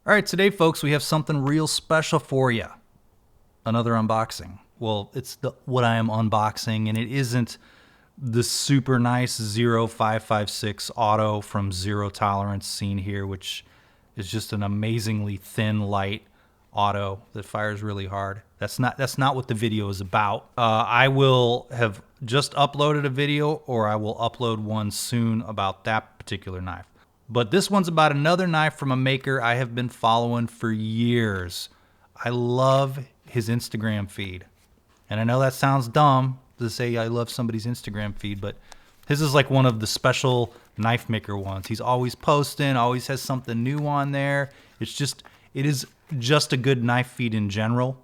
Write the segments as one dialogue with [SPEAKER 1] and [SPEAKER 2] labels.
[SPEAKER 1] All right, today, folks, we have something real special for you. Another unboxing. Well, it's what I am unboxing, and it isn't the super nice 0556 auto from Zero Tolerance seen here, which is just an amazingly thin, light auto that fires really hard. That's not what the video is about. I will have just uploaded a video, or I will upload one soon about that particular knife. But this one's about another knife from a maker I have been following for years. I love his Instagram feed. And I know that sounds dumb to say I love somebody's Instagram feed, but his is like one of the special knife maker ones. He's always posting, always has something new on there. It is just a good knife feed in general,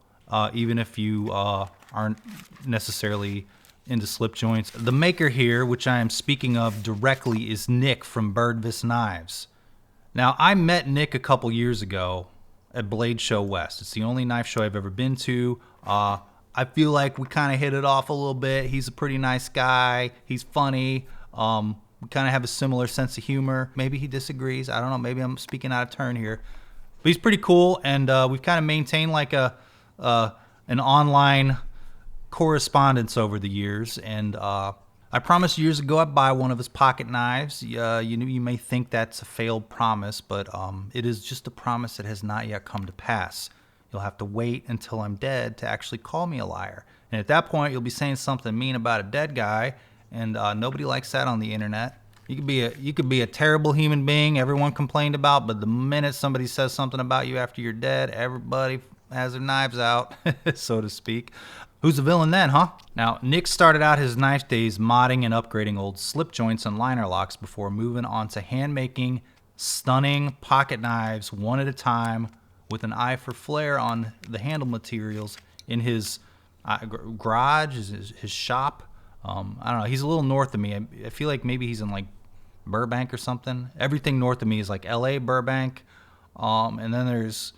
[SPEAKER 1] even if you aren't necessarily into slip joints. The maker here, which I am speaking of directly, is Nick from Birdvis Knives. Now, I met Nick a couple years ago at Blade Show West. It's the only knife show I've ever been to. I feel like we kind of hit it off a little bit. He's a pretty nice guy. He's funny. We kind of have a similar sense of humor. Maybe he disagrees. I don't know. Maybe I'm speaking out of turn here. But he's pretty cool, and we've kind of maintained like an online correspondence over the years. And I promised years ago I'd buy one of his pocket knives. You may think that's a failed promise, but it is just a promise that has not yet come to pass. You'll have to wait until I'm dead to actually call me a liar. And at that point, you'll be saying something mean about a dead guy, and nobody likes that on the internet. You could be a terrible human being everyone complained about, but the minute somebody says something about you after you're dead, everybody has their knives out, so to speak. Who's the villain then, huh? Now, Nick started out his knife days modding and upgrading old slip joints and liner locks before moving on to hand-making stunning pocket knives one at a time with an eye for flair on the handle materials in his garage, his shop. I don't know. He's a little north of me. I feel like maybe he's in like Burbank or something. Everything north of me is like LA, Burbank, and then there's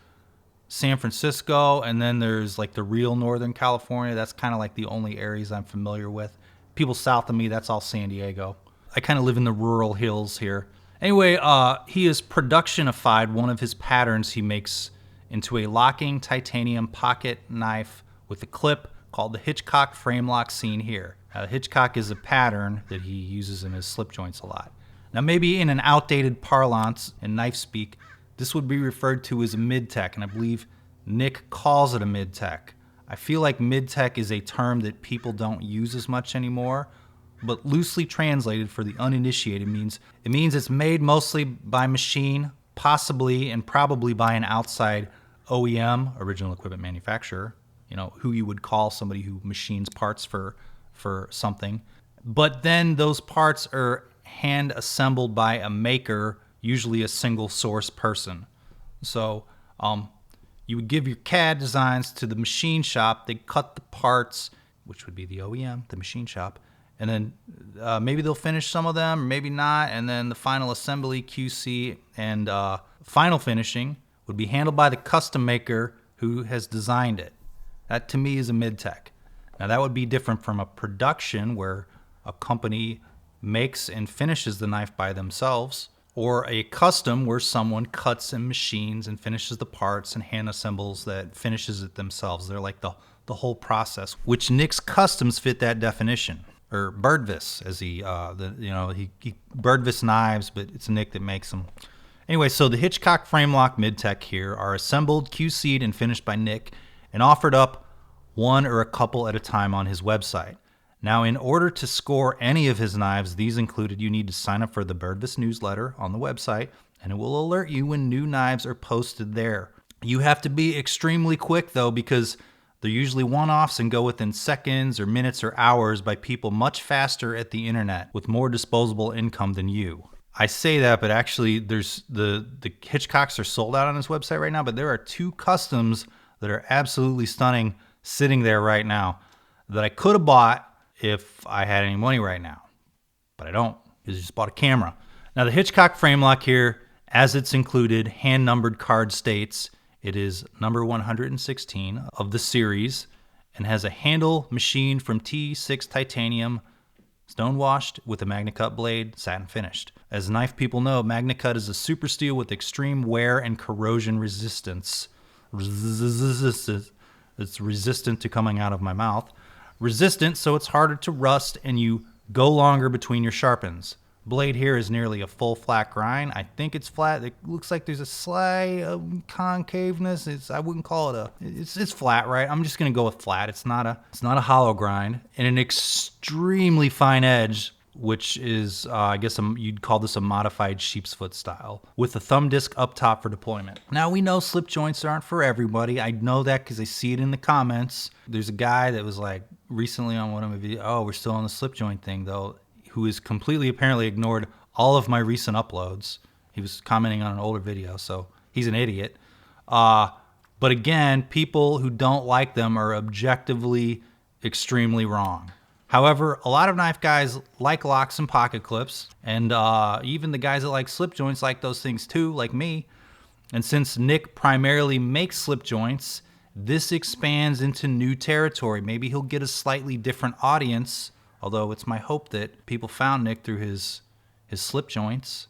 [SPEAKER 1] San Francisco, and then there's like the real Northern California. That's kind of like the only areas I'm familiar with. People south of me, that's all San Diego. I kind of live in the rural hills here. Anyway, he has productionified one of his patterns he makes into a locking titanium pocket knife with a clip called the Hitchcock frame lock seen here. Now, the Hitchcock is a pattern that he uses in his slip joints a lot. Now, maybe in an outdated parlance in knife speak, this would be referred to as a midtech, and I believe Nick calls it a midtech. I feel like midtech is a term that people don't use as much anymore, but loosely translated for the uninitiated means it's made mostly by machine, possibly and probably by an outside OEM, original equipment manufacturer, who you would call somebody who machines parts for something. But then those parts are hand assembled by a maker, usually a single source person. So you would give your CAD designs to the machine shop. They cut the parts, which would be the OEM, the machine shop, and then maybe they'll finish some of them, or maybe not, and then the final assembly, QC, and final finishing would be handled by the custom maker who has designed it. That, to me, is a mid-tech. Now, that would be different from a production where a company makes and finishes the knife by themselves, or a custom where someone cuts and machines and finishes the parts and hand assembles that finishes it themselves. They're like the whole process, which Nick's customs fit that definition. Or Birdvis, as he Birdvis Knives, but it's Nick that makes them. Anyway, so the Hitchcock frame lock mid-tech here are assembled, QC'd, and finished by Nick, and offered up one or a couple at a time on his website. Now, in order to score any of his knives, these included, you need to sign up for the Birdvis newsletter on the website, and it will alert you when new knives are posted there. You have to be extremely quick, though, because they're usually one-offs and go within seconds or minutes or hours by people much faster at the internet with more disposable income than you. I say that, but actually there's the Hitchcocks are sold out on his website right now, but there are two customs that are absolutely stunning sitting there right now that I could have bought if I had any money right now, but I don't, because I just bought a camera. Now, the Hitchcock frame lock here, as it's included, hand-numbered card states it is number 116 of the series and has a handle machined from T6 titanium Stone washed with a MagnaCut blade, satin finished. As knife people know, MagnaCut is a super steel with extreme wear and corrosion resistance. It's resistant to coming out of my mouth. Resistant, so it's harder to rust and you go longer between your sharpens. Blade here is nearly a full flat grind. I think it's flat. It looks like there's a slight concaveness. I wouldn't call it it's flat, right? I'm just gonna go with flat. It's not a hollow grind, and an extremely fine edge, which is I guess you'd call this a modified sheep's foot style, with a thumb disc up top for deployment. Now we know slip joints aren't for everybody. I know that because I see it in the comments. There's a guy that was like recently on one of my videos, oh, we're still on the slip joint thing though, who has completely apparently ignored all of my recent uploads. He was commenting on an older video, so he's an idiot. But again, people who don't like them are objectively extremely wrong. However, a lot of knife guys like locks and pocket clips, and even the guys that like slip joints like those things too, like me. And since Nick primarily makes slip joints, this expands into new territory. Maybe he'll get a slightly different audience, although it's my hope that people found Nick through his slip joints.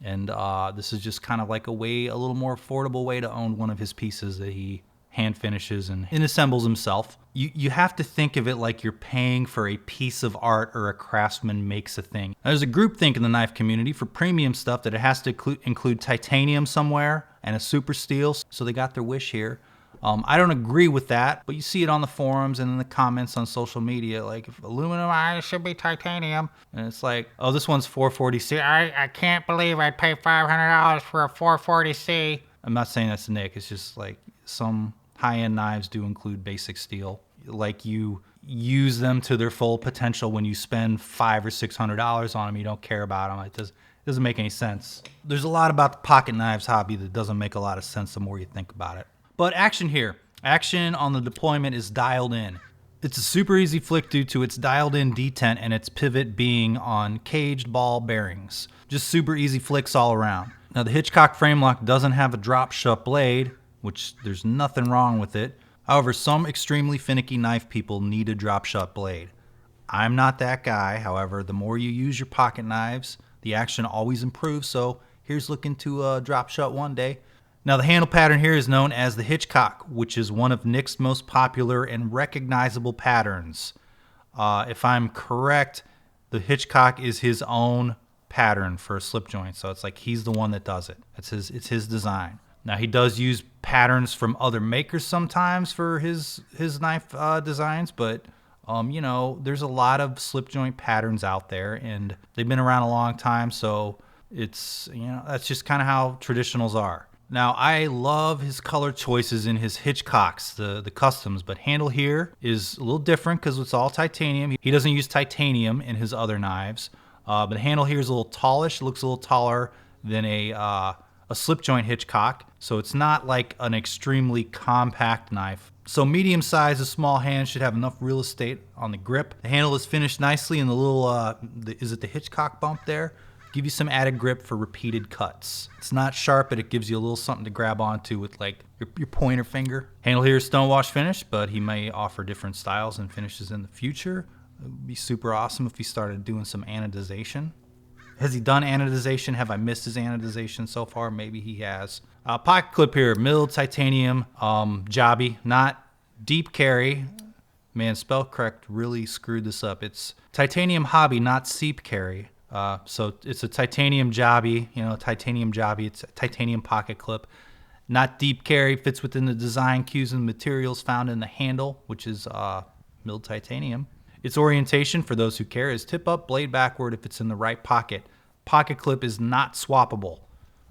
[SPEAKER 1] And this is just kind of like a little more affordable way to own one of his pieces that he hand finishes and assembles himself. You have to think of it like you're paying for a piece of art or a craftsman makes a thing. Now, there's a group think in the knife community for premium stuff that it has to include titanium somewhere and a super steel, so they got their wish here. I don't agree with that, but you see it on the forums and in the comments on social media, like, if aluminum, it should be titanium. And it's like, oh, this one's 440C. I can't believe I'd pay $500 for a 440C. I'm not saying that's Nick. It's just like some high-end knives do include basic steel. Like, you use them to their full potential when you spend $500 or $600 on them. You don't care about them. It doesn't make any sense. There's a lot about the pocket knives hobby that doesn't make a lot of sense the more you think about it. But action here. Action on the deployment is dialed in. It's a super easy flick due to its dialed in detent and its pivot being on caged ball bearings. Just super easy flicks all around. Now the Hitchcock frame lock doesn't have a drop shut blade, which there's nothing wrong with it. However, some extremely finicky knife people need a drop shut blade. I'm not that guy. However, the more you use your pocket knives, the action always improves. So here's looking to drop shut one day. Now the handle pattern here is known as the Hitchcock, which is one of Nick's most popular and recognizable patterns. If I'm correct, the Hitchcock is his own pattern for a slip joint, so it's like he's the one that does it. It's his design. Now he does use patterns from other makers sometimes for his knife designs, but you know, there's a lot of slip joint patterns out there, and they've been around a long time, so it's, you know, that's just kind of how traditionals are. Now, I love his color choices in his Hitchcocks, the customs, but handle here is a little different because it's all titanium. He doesn't use titanium in his other knives, but the handle here is a little tallish. It looks a little taller than a slip joint Hitchcock, so it's not like an extremely compact knife. So medium size to small hand should have enough real estate on the grip. The handle is finished nicely in the little, is it the Hitchcock bump there? Give you some added grip for repeated cuts. It's not sharp, but it gives you a little something to grab onto with like your pointer finger. Handle here is stonewash finish, but he may offer different styles and finishes in the future. It would be super awesome if he started doing some anodization. Has he done anodization? Have I missed his anodization so far? Maybe he has. Pocket clip here, milled titanium, jobby, not deep carry. Man, spell correct really screwed this up. It's titanium hobby, not seep carry. So it's a titanium jobby, titanium jobby. It's a titanium pocket clip, not deep carry. Fits within the design cues and materials found in the handle, which is milled titanium. Its orientation, for those who care, is tip up, blade backward if it's in the right pocket. Pocket clip is not swappable.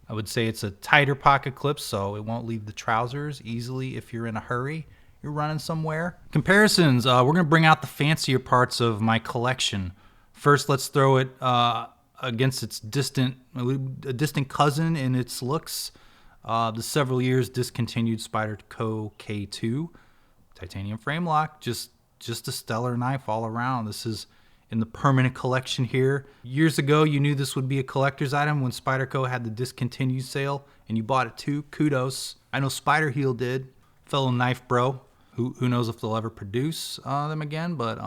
[SPEAKER 1] I would say it's a tighter pocket clip, so it won't leave the trousers easily if you're in a hurry, you're running somewhere. Comparisons, we're going to bring out the fancier parts of my collection. First, let's throw it against its distant cousin in its looks. The several years discontinued Spyderco K2 titanium frame lock. Just a stellar knife all around. This is in the permanent collection here. Years ago, you knew this would be a collector's item when Spyderco had the discontinued sale, and you bought it too. Kudos. I know Spider Heel did. Fellow knife bro. Who knows if they'll ever produce them again, but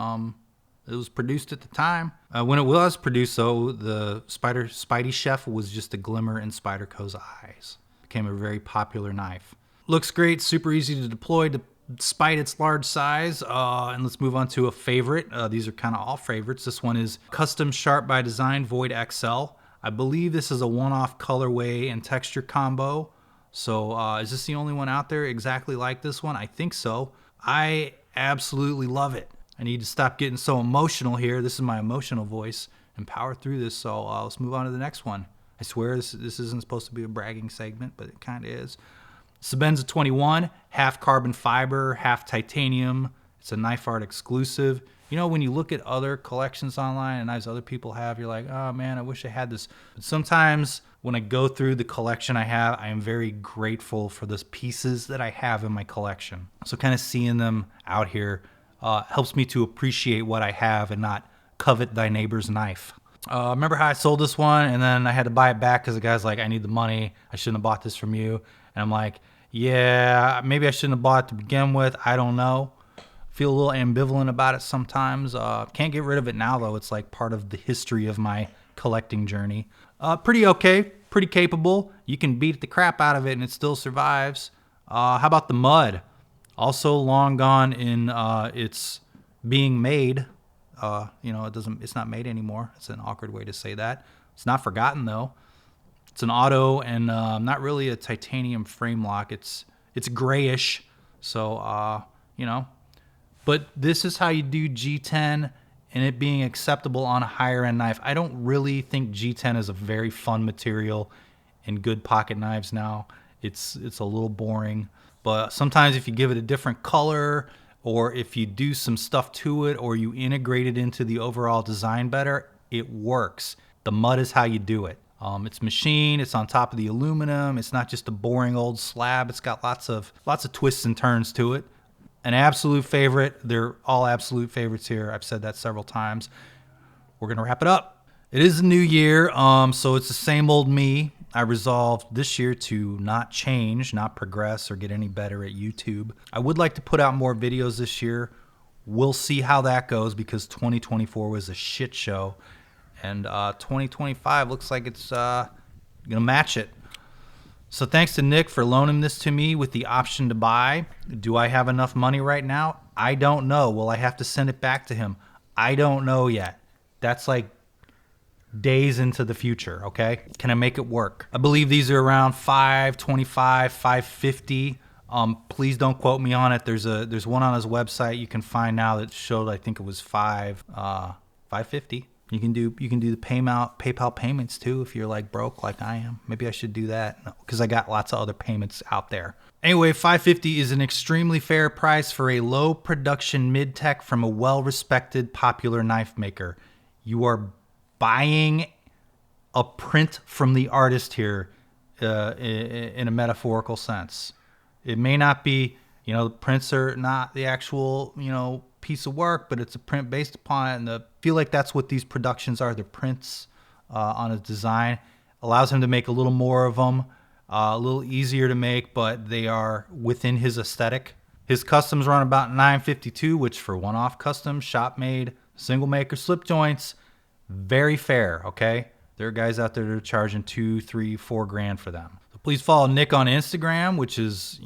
[SPEAKER 1] It was produced at the time. When it was produced, though, the Spidey Chef was just a glimmer in Spyderco's eyes. Became a very popular knife. Looks great, super easy to deploy despite its large size. And let's move on to a favorite. These are kind of all favorites. This one is Custom Sharp by Design Void XL. I believe this is a one-off colorway and texture combo. So is this the only one out there exactly like this one? I think so. I absolutely love it. I need to stop getting so emotional here. This is my emotional voice, and power through this. So let's move on to the next one. I swear this isn't supposed to be a bragging segment, but it kind of is. Sebenza 21, half carbon fiber, half titanium. It's a Knife Art exclusive. You know, when you look at other collections online and knives other people have, you're like, oh man, I wish I had this. But sometimes when I go through the collection I have, I am very grateful for those pieces that I have in my collection. So kind of seeing them out here helps me to appreciate what I have and not covet thy neighbor's knife. Remember how I sold this one and then I had to buy it back because the guy's like, I need the money. I shouldn't have bought this from you. And I'm like, yeah, maybe I shouldn't have bought it to begin with. I don't know. Feel a little ambivalent about it sometimes. Can't get rid of it now, though. It's like part of the history of my collecting journey. Pretty okay, pretty capable. You can beat the crap out of it and it still survives. How about the Mud? Also long gone in its being made. You know, it's not made anymore. It's an awkward way to say that. It's not forgotten though. It's an auto and not really a titanium frame lock. It's grayish, so you know. But this is how you do G10 and it being acceptable on a higher end knife. I don't really think G10 is a very fun material in good pocket knives now. It's a little boring. But sometimes if you give it a different color or if you do some stuff to it or you integrate it into the overall design better, it works. The Mud is how you do it. It's machined, it's on top of the aluminum. It's not just a boring old slab. It's got lots of twists and turns to it. An absolute favorite. They're all absolute favorites here. I've said that several times. We're gonna wrap it up. It is a new year, so it's the same old me. I resolved this year to not change, not progress, or get any better at YouTube. I would like to put out more videos this year. We'll see how that goes because 2024 was a shit show. And 2025 looks like it's going to match it. So thanks to Nick for loaning this to me with the option to buy. Do I have enough money right now? I don't know. Will I have to send it back to him? I don't know yet. That's like days into the future, okay? Can I make it work? I believe these are around $525, $550. Please don't quote me on it. There's one on his website you can find now that showed I think it was $550. You can do the PayPal payments too if you're like broke like I am. Maybe I should do that because I got lots of other payments out there. Anyway, $550 is an extremely fair price for a low production mid-tech from a well-respected popular knife maker. You are buying a print from the artist here in a metaphorical sense. It may not be, the prints are not the actual, piece of work, but it's a print based upon it, and I feel like that's what these productions are. They're prints on a design. Allows him to make a little more of them, a little easier to make, but they are within his aesthetic. His customs run about $952, which for one-off custom, shop made, single maker slip joints, very fair. Okay, there are guys out there that are charging $2, $3, $4 grand for them. So please follow Nick on Instagram, which is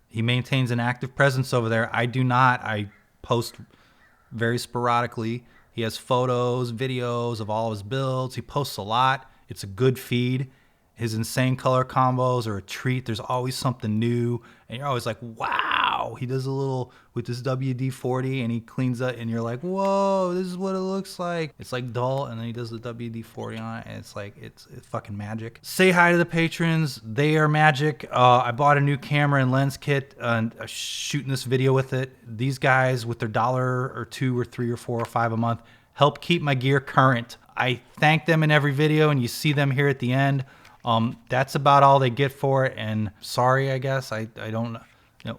[SPEAKER 1] he maintains an active presence over there. I do not. I post very sporadically. He has photos, videos of all of his builds. He posts a lot. It's a good feed. His insane color combos are a treat. There's always something new, and you're always like, wow. He does a little with this WD-40, and he cleans up, and you're like, whoa, this is what it looks like. It's like dull, and then he does the WD-40 on it, and it's like, it's fucking magic. Say hi to the patrons. They are magic. I bought a new camera and lens kit, and I'm shooting this video with it. These guys, with their $1 or $2 or $3 or $4 or $5 a month, help keep my gear current. I thank them in every video, and you see them here at the end. That's about all they get for it, and sorry, I guess I don't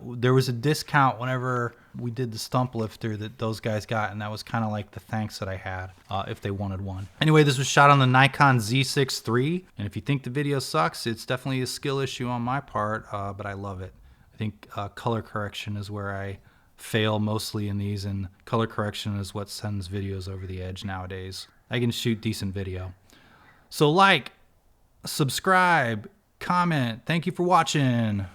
[SPEAKER 1] there was a discount whenever we did the stump lifter that those guys got, and that was kind of like the thanks that I had if they wanted one. Anyway, this was shot on the Nikon Z6 III, and if you think the video sucks, it's definitely a skill issue on my part, but I love it. I think color correction is where I fail mostly in these, and color correction is what sends videos over the edge nowadays. I can shoot decent video. So like, subscribe, comment. Thank you for watching.